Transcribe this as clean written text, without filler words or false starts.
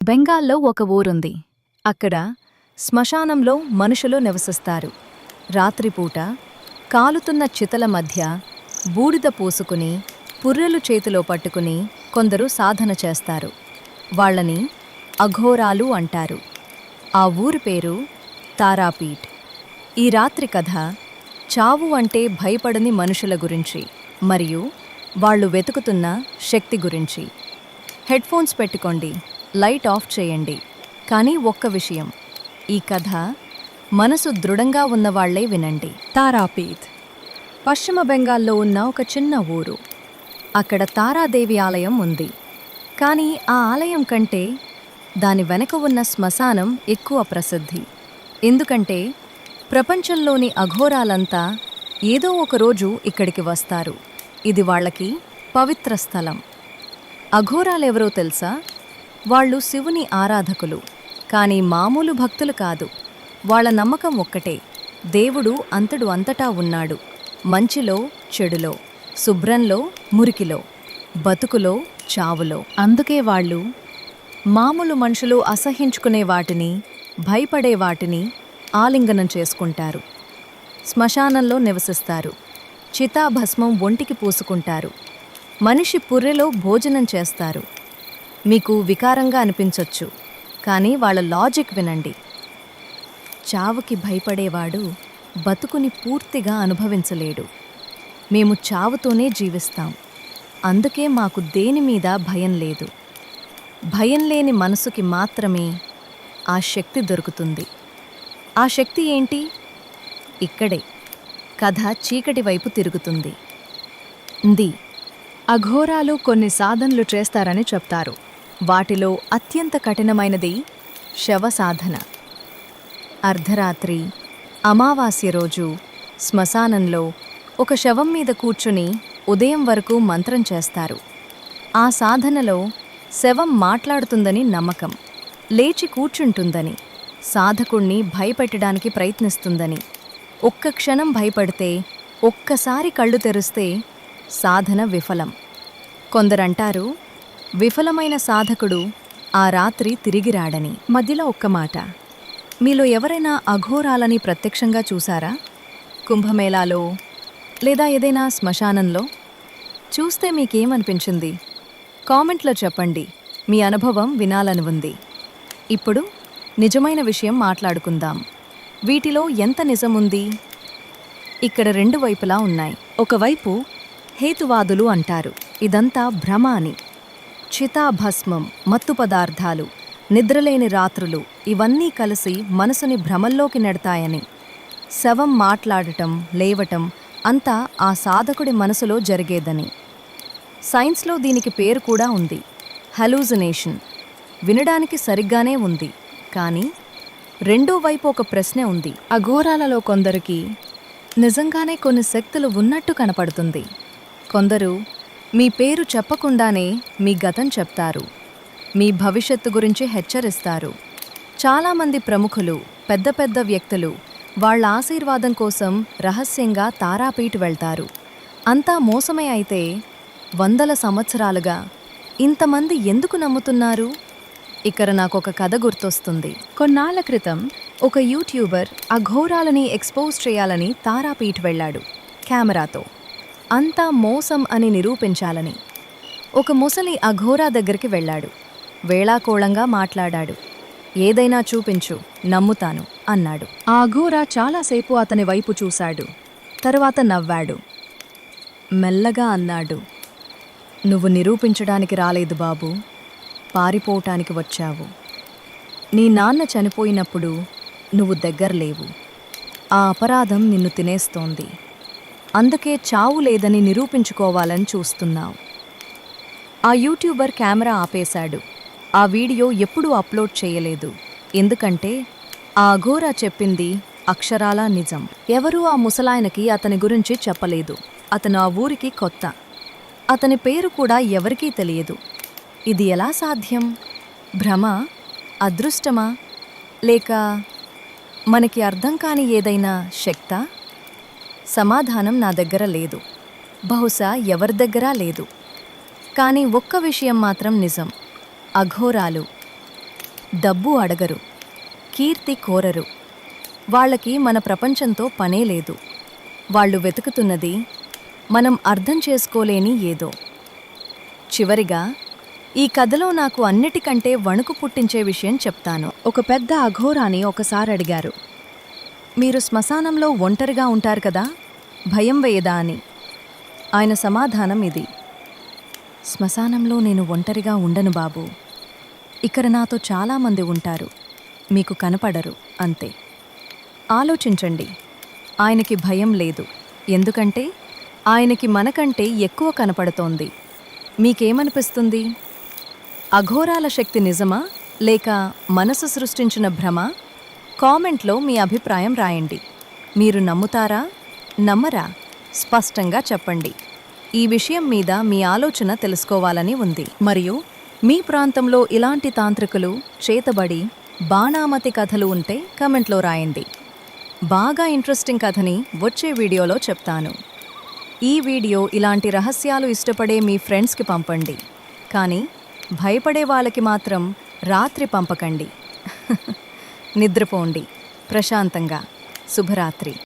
బెంగాల్లో ఒక ఊరుంది. అక్కడ శ్మశానంలో మనుషులు నివసిస్తారు. రాత్రిపూట కాలుతున్న చితల మధ్య బూడిద పూసుకుని పుర్రెలు చేతిలో పట్టుకుని కొందరు సాధన చేస్తారు. వాళ్ళని అఘోరాలు అంటారు. ఆ ఊరి పేరు తారాపీఠ్. ఈ రాత్రి కథ చావు అంటే భయపడని మనుషుల గురించి మరియు వాళ్ళు వెతుకుతున్న శక్తి గురించి. హెడ్ఫోన్స్ పెట్టుకోండి, లైట్ ఆఫ్ చేయండి. కానీ ఒక్క విషయం, ఈ కథ మనసు దృఢంగా ఉన్నవాళ్లే వినండి. తారాపీఠ్ పశ్చిమ బెంగాల్లో ఉన్న ఒక చిన్న ఊరు. అక్కడ తారాదేవి ఆలయం ఉంది. కానీ ఆ ఆలయం కంటే దాని వెనక ఉన్న శ్మశానం ఎక్కువ ప్రసిద్ధి. ఎందుకంటే ప్రపంచంలోని అఘోరాలంతా ఏదో ఒకరోజు ఇక్కడికి వస్తారు. ఇది వాళ్ళకి పవిత్ర స్థలం. అఘోరాలెవరో తెలుసా? వాళ్ళు శివుని ఆరాధకులు. కానీ మామూలు భక్తులు కాదు. వాళ్ళ నమ్మకం ఒక్కటే, దేవుడు అంతటా ఉన్నాడు. మంచిలో చెడులో, శుభ్రంలో మురికిలో, బతుకులో చావులో. అందుకే వాళ్ళు మామూలు మనుషులు అసహించుకునే వాటిని, భయపడే వాటిని ఆలింగనం చేసుకుంటారు. శ్మశానంలో నివసిస్తారు. చితాభస్మం ఒంటికి పూసుకుంటారు. మనిషి పుర్రెలో భోజనం చేస్తారు. మీకు వికారంగా అనిపించొచ్చు, కానీ వాళ్ళ లాజిక్ వినండి. చావుకి భయపడేవాడు బతుకుని పూర్తిగా అనుభవించలేడు. మేము చావుతోనే జీవిస్తాం. అందుకే మాకు దేని మీద భయం లేదు. భయం లేని మనసుకి మాత్రమే ఆ శక్తి దొరుకుతుంది. ఆ శక్తి ఏంటి? ఇక్కడే కథ చీకటి వైపు తిరుగుతుంది. అఘోరాలు కొన్ని సాధనలు చేస్తారని చెప్తారు. వాటిలో అత్యంత కఠినమైనది శవ సాధన. అర్ధరాత్రి అమావాస్య రోజు శ్మశానంలో ఒక శవం మీద కూర్చుని ఉదయం వరకు మంత్రం చేస్తారు. ఆ సాధనలో శవం మాట్లాడుతుందని నమ్మకం, లేచి కూర్చుంటుందని, సాధకుణ్ణి భయపెట్టడానికి ప్రయత్నిస్తుందని. ఒక్క క్షణం భయపడితే, ఒక్కసారి కళ్ళు తెరిస్తే సాధన విఫలం. కొందరంటారు, విఫలమైన సాధకుడు ఆ రాత్రి తిరిగి రాడని. మధ్యలో ఒక్క మాట, మీలో ఎవరైనా అఘోరాలని ప్రత్యక్షంగా చూసారా? కుంభమేళాలో లేదా ఏదైనా శ్మశానంలో? చూస్తే మీకేమనిపించింది? కామెంట్లో చెప్పండి. మీ అనుభవం వినాలని ఉంది. ఇప్పుడు నిజమైన విషయం మాట్లాడుకుందాం. వీటిలో ఎంత నిజముంది? ఇక్కడ రెండు వైపులా ఉన్నాయి. ఒకవైపు హేతువాదులు అంటారు, ఇదంతా భ్రమ అని. చితాభస్మం, మత్తు పదార్థాలు, నిద్రలేని రాత్రులు ఇవన్నీ కలిసి మనసుని భ్రమల్లోకి నెడతాయని. శవం మాట్లాడటం, లేవటం అంతా ఆ సాధకుడి మనసులో జరిగేదని. సైన్స్లో దీనికి పేరు కూడా ఉంది, హలూసినేషన్. వినడానికి సరిగ్గానే ఉంది, కానీ రెండో వైపు ఒక ప్రశ్న ఉంది. అఘోరాలలో కొందరికి నిజంగానే కొన్ని శక్తులు ఉన్నట్టు కనపడుతుంది. కొందరు మీ పేరు చెప్పకుండానే మీ గతం చెప్తారు, మీ భవిష్యత్తు గురించి హెచ్చరిస్తారు. చాలామంది ప్రముఖులు, పెద్ద పెద్ద వ్యక్తులు వాళ్ళ ఆశీర్వాదం కోసం రహస్యంగా తారాపీఠ్ వెళ్తారు. అంతా మోసమే అయితే 100 సంవత్సరాలుగా ఇంతమంది ఎందుకు నమ్ముతున్నారు? ఇక్కడ నాకొక కథ గుర్తొస్తుంది. కొన్నాళ్ల క్రితం ఒక యూట్యూబర్ అఘోరాలని ఎక్స్పోజ్ చేయాలని తారాపీఠ్ వెళ్ళాడు కెమెరాతో. అంతా మోసం అని నిరూపించాలని. ఒక ముసలి అఘోరా దగ్గరికి వెళ్ళాడు. వేళాకోళంగా మాట్లాడాడు. ఏదైనా చూపించు, నమ్ముతాను అన్నాడు. ఆ అఘోరా చాలాసేపు అతని వైపు చూశాడు. తరువాత నవ్వాడు. మెల్లగా అన్నాడు, నువ్వు నిరూపించడానికి రాలేదు బాబూ, పారిపోవటానికి వచ్చావు. నీ నాన్న చనిపోయినప్పుడు నువ్వు దగ్గర లేవు. ఆ అపరాధం నిన్ను తినేస్తోంది. అందుకే చావు లేదని నిరూపించుకోవాలని చూస్తున్నావు. ఆ యూట్యూబర్ కెమెరా ఆపేశాడు. ఆ వీడియో ఎప్పుడూ అప్లోడ్ చేయలేదు. ఎందుకంటే ఆ అఘోరా చెప్పింది అక్షరాలా నిజం. ఎవరూ ఆ ముసలాయనకి అతని గురించి చెప్పలేదు. అతను ఆ ఊరికి కొత్త. అతని పేరు కూడా ఎవరికీ తెలియదు. ఇది ఎలా సాధ్యం? భ్రమ? అదృష్టమా? లేక మనకి అర్థం కాని ఏదైనా శక్తా? సమాధానం నా దగ్గర లేదు. బహుశా ఎవరి దగ్గరా లేదు. కానీ ఒక్క విషయం మాత్రం నిజం, అఘోరాలు డబ్బు అడగరు, కీర్తి కోరరు. వాళ్ళకి మన ప్రపంచంతో పనే లేదు. వాళ్ళు వెతుకుతున్నది మనం అర్థం చేసుకోలేని ఏదో. చివరిగా ఈ కథలో నాకు అన్నిటికంటే వణుకు పుట్టించే విషయం చెప్తాను. ఒక పెద్ద అఘోరాని ఒకసారి అడిగారు, మీరు శ్మశానంలో ఒంటరిగా ఉంటారు కదా, భయం వేయదా అని. ఆయన సమాధానం ఇది: శ్మశానంలో నేను ఒంటరిగా ఉండను బాబూ. ఇక్కడ నాతో చాలామంది ఉంటారు, మీకు కనపడరు అంతే. ఆలోచించండి, ఆయనకి భయం లేదు, ఎందుకంటే ఆయనకి మనకంటే ఎక్కువ కనపడుతోంది. మీకేమనిపిస్తుంది? అఘోరాల శక్తి నిజమా లేక మనసు సృష్టించిన భ్రమ? కామెంట్లో మీ అభిప్రాయం రాయండి. మీరు నమ్ముతారా, నమ్మరా? స్పష్టంగా చెప్పండి. ఈ విషయం మీద మీ ఆలోచన తెలుసుకోవాలని ఉంది. మరియు మీ ప్రాంతంలో ఇలాంటి తాంత్రికులు, చేతబడి, బాణామతి కథలు ఉంటే కామెంట్లో రాయండి. బాగా ఇంట్రెస్టింగ్ కథని వచ్చే వీడియోలో చెప్తాను. ఈ వీడియో ఇలాంటి రహస్యాలు ఇష్టపడే మీ ఫ్రెండ్స్కి పంపండి, కానీ భయపడే వాళ్ళకి మాత్రం రాత్రి పంపకండి. నిద్రపోండి ప్రశాంతంగా. శుభరాత్రి.